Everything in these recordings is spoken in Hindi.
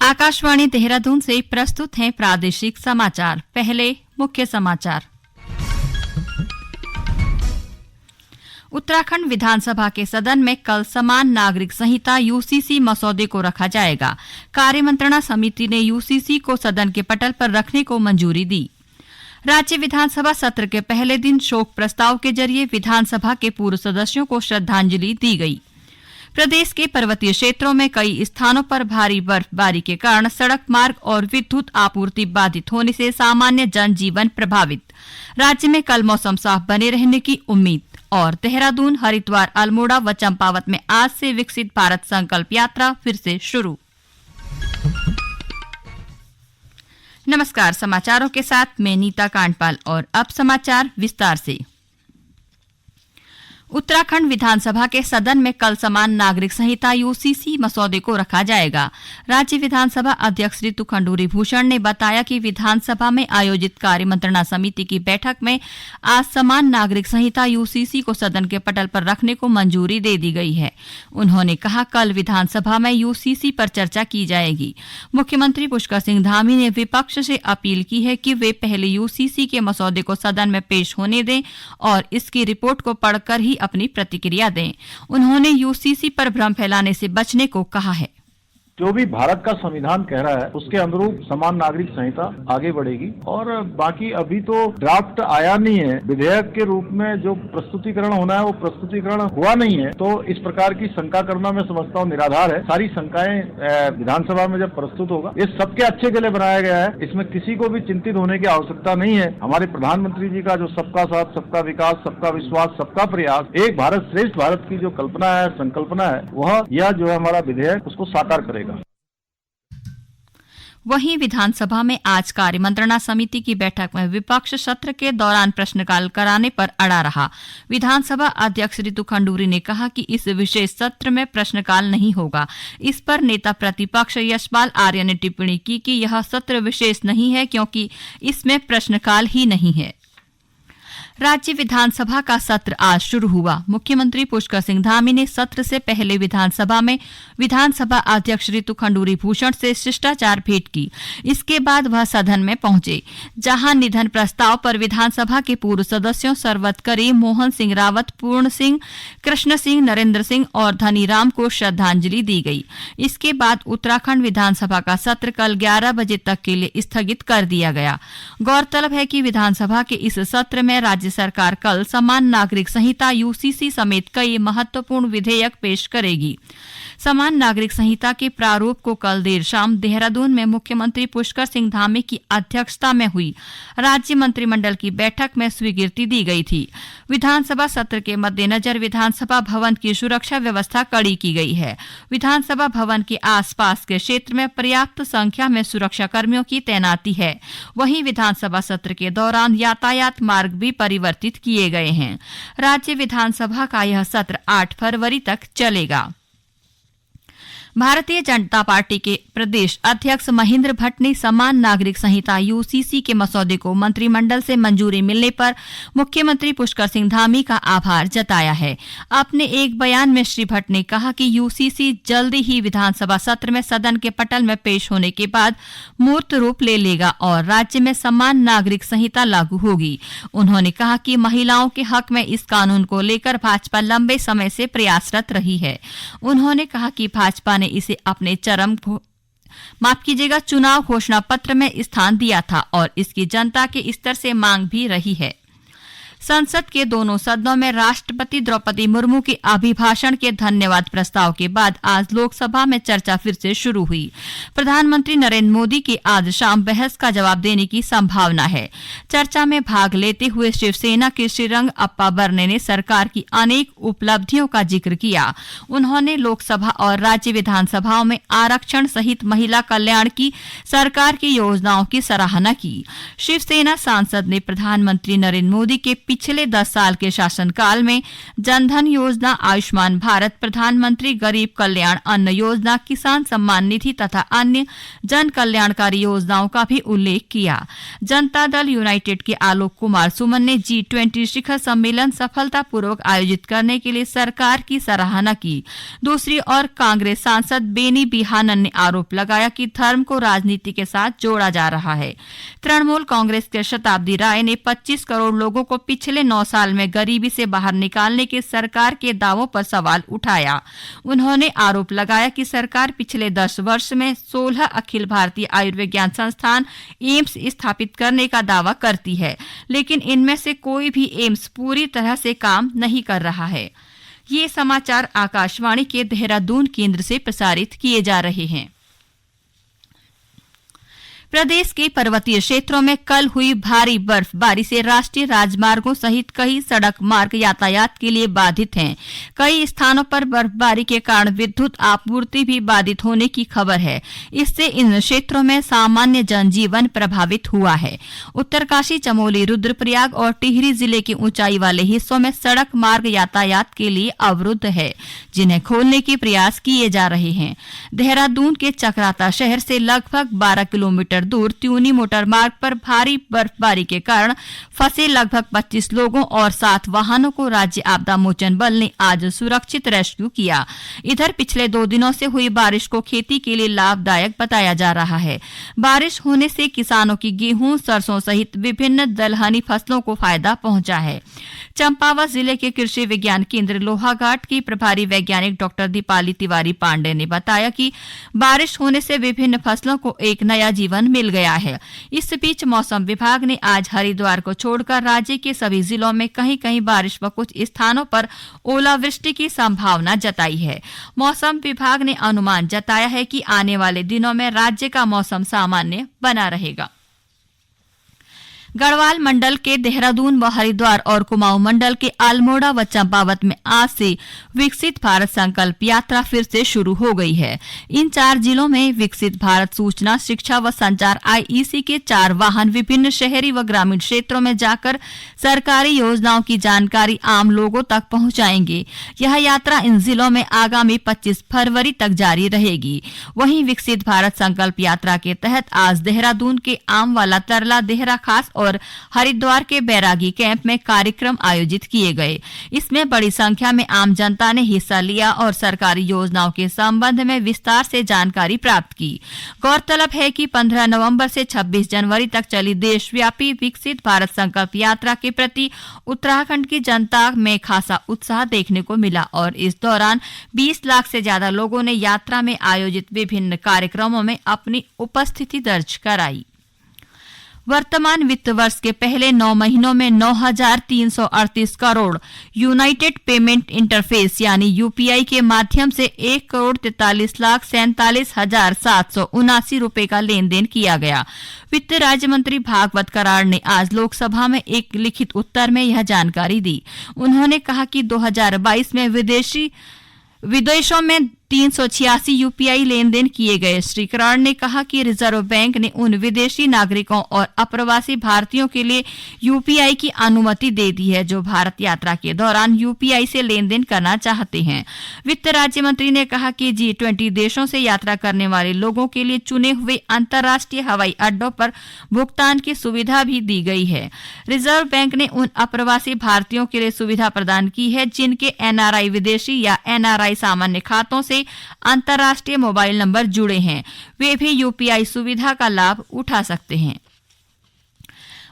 आकाशवाणी देहरादून से प्रस्तुत हैं प्रादेशिक समाचार। पहले मुख्य समाचार। उत्तराखंड विधानसभा के सदन में कल समान नागरिक संहिता यूसीसी मसौदे को रखा जाएगा। कार्यमंत्रणा समिति ने यूसीसी को सदन के पटल पर रखने को मंजूरी दी। राज्य विधानसभा सत्र के पहले दिन शोक प्रस्ताव के जरिए विधानसभा के पूर्व सदस्यों को श्रद्धांजलि दी गई। प्रदेश के पर्वतीय क्षेत्रों में कई स्थानों पर भारी बर्फबारी के कारण सड़क मार्ग और विद्युत आपूर्ति बाधित होने से सामान्य जनजीवन प्रभावित। राज्य में कल मौसम साफ बने रहने की उम्मीद। और देहरादून, हरिद्वार, अल्मोड़ा व चंपावत में आज से विकसित भारत संकल्प यात्रा फिर से शुरू। नमस्कार, समाचारों के साथ मैं नीता कांडपाल और अब समाचार विस्तार से। उत्तराखंड विधानसभा के सदन में कल समान नागरिक संहिता यूसीसी मसौदे को रखा जाएगा। राज्य विधानसभा अध्यक्ष ऋतु खंडूरी भूषण ने बताया कि विधानसभा में आयोजित कार्यमंत्रणा समिति की बैठक में आज समान नागरिक संहिता यूसीसी को सदन के पटल पर रखने को मंजूरी दे दी गई है। उन्होंने कहा, कल विधानसभा में यूसीसी पर चर्चा की जाएगी। मुख्यमंत्री पुष्कर सिंह धामी ने विपक्ष से अपील की है कि वे पहले यूसीसी के मसौदे को सदन में पेश होने दें और इसकी रिपोर्ट को पढ़कर ही अपनी प्रतिक्रिया दें। उन्होंने यूसीसी पर भ्रम फैलाने से बचने को कहा है। जो भी भारत का संविधान कह रहा है उसके अनुरूप समान नागरिक संहिता आगे बढ़ेगी और बाकी अभी तो ड्राफ्ट आया नहीं है। विधेयक के रूप में जो प्रस्तुतिकरण होना है वो प्रस्तुतिकरण हुआ नहीं है, तो इस प्रकार की शंका करना मैं समझता हूँ निराधार है। सारी शंकाएं विधानसभा में जब प्रस्तुत होगा, ये सबके अच्छे के लिए बनाया गया है, इसमें किसी को भी चिंतित होने की आवश्यकता नहीं है। हमारे प्रधानमंत्री जी का जो सबका साथ, सबका विकास, सबका विश्वास, सबका प्रयास, एक भारत श्रेष्ठ भारत की जो कल्पना है, संकल्पना है, वह यह जो है हमारा विधेयक उसको साकार करेगा। वहीं विधानसभा में आज कार्यमंत्रणा समिति की बैठक में विपक्ष सत्र के दौरान प्रश्नकाल कराने पर अड़ा रहा। विधानसभा अध्यक्ष ऋतु खंडूरी ने कहा कि इस विशेष सत्र में प्रश्नकाल नहीं होगा। इस पर नेता प्रतिपक्ष यशपाल आर्य ने टिप्पणी की कि यह सत्र विशेष नहीं है क्योंकि इसमें प्रश्नकाल ही नहीं है। राज्य विधानसभा का सत्र आज शुरू हुआ। मुख्यमंत्री पुष्कर सिंह धामी ने सत्र से पहले विधानसभा में विधानसभा अध्यक्ष ऋतु खंडूरी भूषण से शिष्टाचार भेंट की। इसके बाद वह सदन में पहुंचे, जहां निधन प्रस्ताव पर विधानसभा के पूर्व सदस्यों सरवत करीम, मोहन सिंह रावत, पूर्ण सिंह, कृष्ण सिंह, नरेंद्र सिंह और धनीराम को श्रद्धांजलि दी गई। इसके बाद उत्तराखंड विधानसभा का सत्र कल 11 बजे तक के लिए स्थगित कर दिया गया। गौरतलब है कि विधानसभा के इस सत्र में राज्य सरकार कल समान नागरिक संहिता यूसीसी समेत कई महत्वपूर्ण विधेयक पेश करेगी। समान नागरिक संहिता के प्रारूप को कल देर शाम देहरादून में मुख्यमंत्री पुष्कर सिंह धामी की अध्यक्षता में हुई राज्य मंत्रिमंडल की बैठक में स्वीकृति दी गई थी। विधानसभा सत्र के मद्देनजर विधानसभा भवन की सुरक्षा व्यवस्था कड़ी की गई है। विधानसभा भवन के आसपास के क्षेत्र में पर्याप्त संख्या में सुरक्षा कर्मियों की तैनाती है। वहीं विधानसभा सत्र के दौरान यातायात मार्ग भी परिवर्तित किए गए हैं। राज्य विधानसभा का यह सत्र 8 फरवरी तक चलेगा। भारतीय जनता पार्टी के प्रदेश अध्यक्ष महेंद्र भट्ट ने समान नागरिक संहिता यूसीसी के मसौदे को मंत्रिमंडल से मंजूरी मिलने पर मुख्यमंत्री पुष्कर सिंह धामी का आभार जताया है। अपने एक बयान में श्री भट्ट ने कहा कि यूसीसी जल्दी ही विधानसभा सत्र में सदन के पटल में पेश होने के बाद मूर्त रूप ले लेगा और राज्य में समान नागरिक संहिता लागू होगी। उन्होंने कहा कि महिलाओं के हक में इस कानून को लेकर भाजपा लंबे समय से प्रयासरत रही है। उन्होंने कहा कि भाजपा ने इसे अपने चुनाव घोषणा पत्र में स्थान दिया था और इसकी जनता के स्तर से मांग भी रही है। संसद के दोनों सदनों में राष्ट्रपति द्रौपदी मुर्मू के अभिभाषण के धन्यवाद प्रस्ताव के बाद आज लोकसभा में चर्चा फिर से शुरू हुई। प्रधानमंत्री नरेंद्र मोदी की आज शाम बहस का जवाब देने की संभावना है। चर्चा में भाग लेते हुए शिवसेना के श्रीरंग अप्पा बरने ने सरकार की अनेक उपलब्धियों का जिक्र किया। उन्होंने लोकसभा और राज्य विधानसभाओं में आरक्षण सहित महिला कल्याण की सरकार की योजनाओं की सराहना की। शिवसेना सांसद ने प्रधानमंत्री नरेंद्र मोदी के पिछले 10 साल के शासनकाल में जनधन योजना, आयुष्मान भारत, प्रधानमंत्री गरीब कल्याण अन्न योजना, किसान सम्मान निधि तथा अन्य जन कल्याणकारी योजनाओं का भी उल्लेख किया। जनता दल यूनाइटेड के आलोक कुमार सुमन ने G20 शिखर सम्मेलन सफलतापूर्वक आयोजित करने के लिए सरकार की सराहना की। दूसरी ओर कांग्रेस सांसद बेनी बिहानन ने आरोप लगाया कि धर्म को राजनीति के साथ जोड़ा जा रहा है। तृणमूल कांग्रेस के शताब्दी राय ने 25 करोड़ लोगों को पिछले 9 साल में गरीबी से बाहर निकालने के सरकार के दावों पर सवाल उठाया। उन्होंने आरोप लगाया कि सरकार पिछले 10 वर्ष में 16 अखिल भारतीय आयुर्विज्ञान संस्थान एम्स स्थापित करने का दावा करती है, लेकिन इनमें से कोई भी एम्स पूरी तरह से काम नहीं कर रहा है। ये समाचार आकाशवाणी के देहरादून केंद्र से प्रसारित किए जा रहे हैं। प्रदेश के पर्वतीय क्षेत्रों में कल हुई भारी बर्फबारी से राष्ट्रीय राजमार्गों सहित कई सड़क मार्ग यातायात के लिए बाधित हैं। कई स्थानों पर बर्फबारी के कारण विद्युत आपूर्ति भी बाधित होने की खबर है। इससे इन क्षेत्रों में सामान्य जनजीवन प्रभावित हुआ है। उत्तरकाशी, चमोली, रुद्रप्रयाग और टिहरी जिले के ऊंचाई वाले हिस्सों में सड़क मार्ग यातायात के लिए अवरुद्ध है, जिन्हें खोलने के प्रयास किए जा रहे हैं। देहरादून के चकराता शहर से लगभग 12 किलोमीटर दूर त्यूनी मोटर मार्ग पर भारी बर्फबारी के कारण फंसे लगभग 25 लोगों और 7 वाहनों को राज्य आपदा मोचन बल ने आज सुरक्षित रेस्क्यू किया। इधर पिछले 2 दिनों से हुई बारिश को खेती के लिए लाभदायक बताया जा रहा है। बारिश होने से किसानों की गेहूं, सरसों सहित विभिन्न दलहनी फसलों को फायदा पहुंचा है। चंपावत जिले के कृषि विज्ञान केंद्र लोहाघाट की प्रभारी वैज्ञानिक डॉक्टर दीपाली तिवारी पांडे ने बताया कि बारिश होने से विभिन्न फसलों को एक नया जीवन मिल गया है। इस बीच मौसम विभाग ने आज हरिद्वार को छोड़कर राज्य के सभी जिलों में कहीं-कहीं बारिश व कुछ स्थानों पर ओलावृष्टि की संभावना जताई है। मौसम विभाग ने अनुमान जताया है कि आने वाले दिनों में राज्य का मौसम सामान्य बना रहेगा। गढ़वाल मंडल के देहरादून व हरिद्वार और कुमाऊं मंडल के अल्मोड़ा व चंपावत में आज से विकसित भारत संकल्प यात्रा फिर से शुरू हो गई है। इन 4 जिलों में विकसित भारत सूचना, शिक्षा व संचार IEC के 4 वाहन विभिन्न शहरी व ग्रामीण क्षेत्रों में जाकर सरकारी योजनाओं की जानकारी आम लोगों तक पहुंचाएंगे। यह यात्रा इन जिलों में आगामी 25 फरवरी तक जारी रहेगी। वहीं विकसित भारत संकल्प यात्रा के तहत आज देहरादून के आमवाला, तरला, देहरा खास और हरिद्वार के बैरागी कैंप में कार्यक्रम आयोजित किए गए। इसमें बड़ी संख्या में आम जनता ने हिस्सा लिया और सरकारी योजनाओं के संबंध में विस्तार से जानकारी प्राप्त की। गौरतलब है कि 15 नवंबर से 26 जनवरी तक चली देशव्यापी विकसित भारत संकल्प यात्रा के प्रति उत्तराखंड की जनता में खासा उत्साह देखने को मिला और इस दौरान 20 लाख से ज्यादा लोगों ने यात्रा में आयोजित विभिन्न कार्यक्रमों में अपनी उपस्थिति दर्ज कराई। वर्तमान वित्त वर्ष के पहले 9 महीनों में 9,338 करोड़ यूनाइटेड पेमेंट इंटरफेस यानी UPI के माध्यम से 1,43,47,779 रुपए का लेन देन किया गया। वित्त राज्य मंत्री भागवत कराड़ ने आज लोकसभा में एक लिखित उत्तर में यह जानकारी दी। उन्होंने कहा कि 2022 में विदेशों में 386 UPI लेन देन किए गए। श्री कराड़ ने कहा कि रिजर्व बैंक ने उन विदेशी नागरिकों और अप्रवासी भारतीयों के लिए UPI की अनुमति दे दी है जो भारत यात्रा के दौरान UPI से लेन देन करना चाहते हैं। वित्त राज्य मंत्री ने कहा कि G20 देशों से यात्रा करने वाले लोगों के लिए चुने हुए अंतर्राष्ट्रीय हवाई अड्डों पर भुगतान की सुविधा भी दी गई है। रिजर्व बैंक ने उन अप्रवासी भारतीयों के लिए सुविधा प्रदान की है जिनके NRI विदेशी या NRI सामान्य खातों से अंतर्राष्ट्रीय मोबाइल नंबर जुड़े हैं। वे भी UPI सुविधा का लाभ उठा सकते हैं।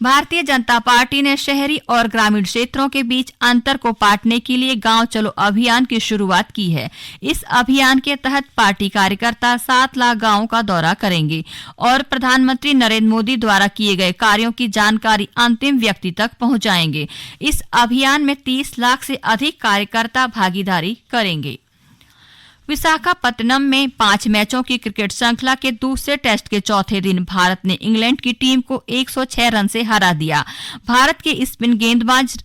भारतीय जनता पार्टी ने शहरी और ग्रामीण क्षेत्रों के बीच अंतर को पाटने के लिए गांव चलो अभियान की शुरुआत की है। इस अभियान के तहत पार्टी कार्यकर्ता 7 लाख गांवों का दौरा करेंगे और प्रधानमंत्री नरेंद्र मोदी द्वारा किए गए कार्यों की जानकारी अंतिम व्यक्ति तक पहुंचाएंगे। इस अभियान में 30 लाख से अधिक कार्यकर्ता भागीदारी करेंगे। विशाखापत्तनम में 5 मैचों की क्रिकेट श्रृंखला के दूसरे टेस्ट के चौथे दिन भारत ने इंग्लैंड की टीम को 106 रन से हरा दिया। भारत के स्पिन गेंदबाज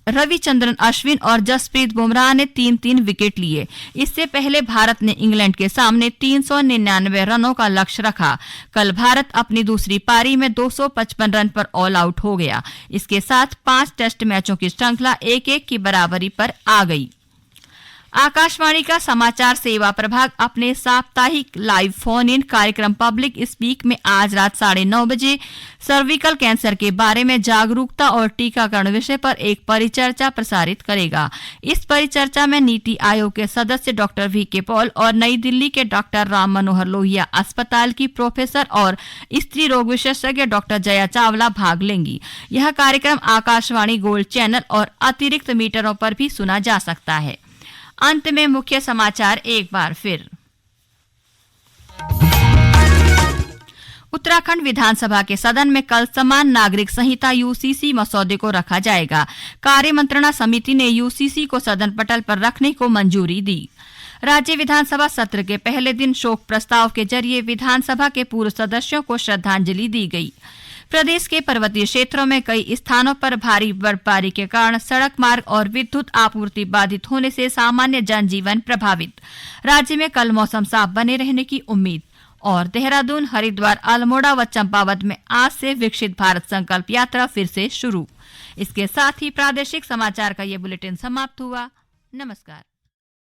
रविचंद्रन अश्विन और जसप्रीत बुमराह ने 3-3 विकेट लिए। इससे पहले भारत ने इंग्लैंड के सामने 399 रनों का लक्ष्य रखा। कल भारत अपनी दूसरी पारी में 255 रन पर ऑल आउट हो गया। इसके साथ 5 टेस्ट मैचों की श्रृंखला 1-1 की बराबरी पर आ गई। आकाशवाणी का समाचार सेवा प्रभाग अपने साप्ताहिक लाइव फोन इन कार्यक्रम पब्लिक स्पीक में आज रात 9:30 बजे सर्विकल कैंसर के बारे में जागरूकता और टीकाकरण विषय पर एक परिचर्चा प्रसारित करेगा। इस परिचर्चा में नीति आयोग के सदस्य डॉक्टर वी.के. पॉल और नई दिल्ली के डॉक्टर राम मनोहर लोहिया अस्पताल की प्रोफेसर और स्त्री रोग विशेषज्ञ डॉक्टर जया चावला भाग लेंगी। यह कार्यक्रम आकाशवाणी गोल्ड चैनल और अतिरिक्त मीटरों पर भी सुना जा सकता है। अंत में मुख्य समाचार एक बार फिर। उत्तराखंड विधानसभा के सदन में कल समान नागरिक संहिता यूसीसी मसौदे को रखा जाएगा। कार्य मंत्रणा समिति ने यूसीसी को सदन पटल पर रखने को मंजूरी दी। राज्य विधानसभा सत्र के पहले दिन शोक प्रस्ताव के जरिए विधानसभा के पूर्व सदस्यों को श्रद्धांजलि दी गई। प्रदेश के पर्वतीय क्षेत्रों में कई स्थानों पर भारी बर्फबारी के कारण सड़क मार्ग और विद्युत आपूर्ति बाधित होने से सामान्य जनजीवन प्रभावित। राज्य में कल मौसम साफ बने रहने की उम्मीद। और देहरादून, हरिद्वार, अल्मोड़ा व चंपावत में आज से विकसित भारत संकल्प यात्रा फिर से शुरू। इसके साथ ही प्रादेशिक समाचार का ये बुलेटिन समाप्त हुआ। नमस्कार।